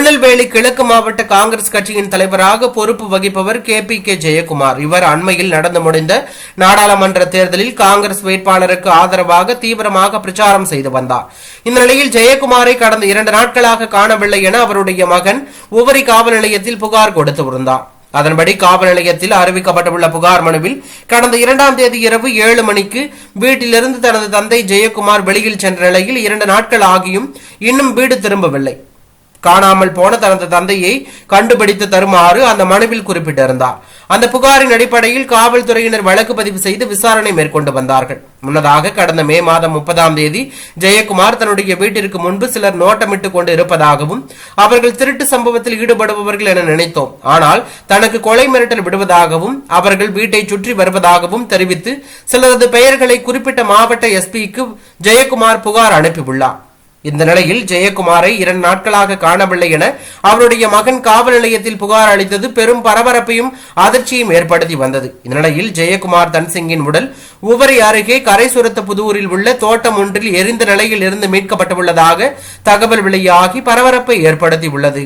திருநெல்வேலி கிழக்கு மாவட்ட காங்கிரஸ் கட்சியின் தலைவராக பொறுப்பு வகிப்பவர் KPK ஜெயக்குமார். இவர் அண்மையில் நடந்து முடிந்த நாடாளுமன்ற தேர்தலில் காங்கிரஸ் வேட்பாளருக்கு ஆதரவாக தீவிரமாக பிரச்சாரம் செய்து வந்தார். இந்த நிலையில் ஜெயக்குமாரை கடந்த 2 நாட்களாக காணவில்லை என அவருடைய மகன் உவரி காவல் நிலையத்தில் புகார் கொடுத்திருந்தார். அதன்படி காவல் நிலையத்தில் அறிவிக்கப்பட்டுள்ள புகார் மனுவில் கடந்த 2ஆம் தேதி இரவு 7 மணிக்கு வீட்டிலிருந்து தனது தந்தை ஜெயக்குமார் வெளியில் சென்ற நிலையில் 2 நாட்கள் ஆகியும் இன்னும் வீடு திரும்பவில்லை. காணாமல் போன தனது தந்தையை கண்டுபிடித்து தருமாறு அந்த மனுவில் குறிப்பிட்டிருந்தார். அந்த புகாரின் அடிப்படையில் காவல்துறையினர் வழக்கு பதிவு செய்து விசாரணை மேற்கொண்டு வந்தார்கள். முன்னதாக கடந்த மே மாதம் 30ஆம் தேதி ஜெயக்குமார் தன்னுடைய வீட்டிற்கு முன்பு சிலர் நோட்டமிட்டுக் கொண்டு இருப்பதாகவும் அவர்கள் திருட்டு சம்பவத்தில் ஈடுபடுபவர்கள் என நினைத்தோம், ஆனால் தனக்கு கொலை மிரட்டல் விடுவதாகவும் அவர்கள் வீட்டை சுற்றி வருவதாகவும் தெரிவித்து சிலரது பெயர்களை குறிப்பிட்ட மாவட்ட SPக்கு ஜெயக்குமார் புகார் அனுப்பியுள்ளார். இந்த நிலையில் ஜெயக்குமாரை 2 நாட்களாக காணவில்லை என அவருடைய மகன் காவல் நிலையத்தில் புகார் அளித்தது பெரும் பரபரப்பையும் அதிர்ச்சியும் ஏற்படுத்தி வந்தது. இந்த நிலையில் ஜெயக்குமார் தன்சிங்கின் உடல் உவரி அருகே கரைசுரத்த புதூரில் உள்ள தோட்டம் ஒன்றில் எரிந்த நிலையில் இருந்து மீட்கப்பட்டுள்ளதாக தகவல் வெளியாகி பரபரப்பை ஏற்படுத்தி உள்ளது.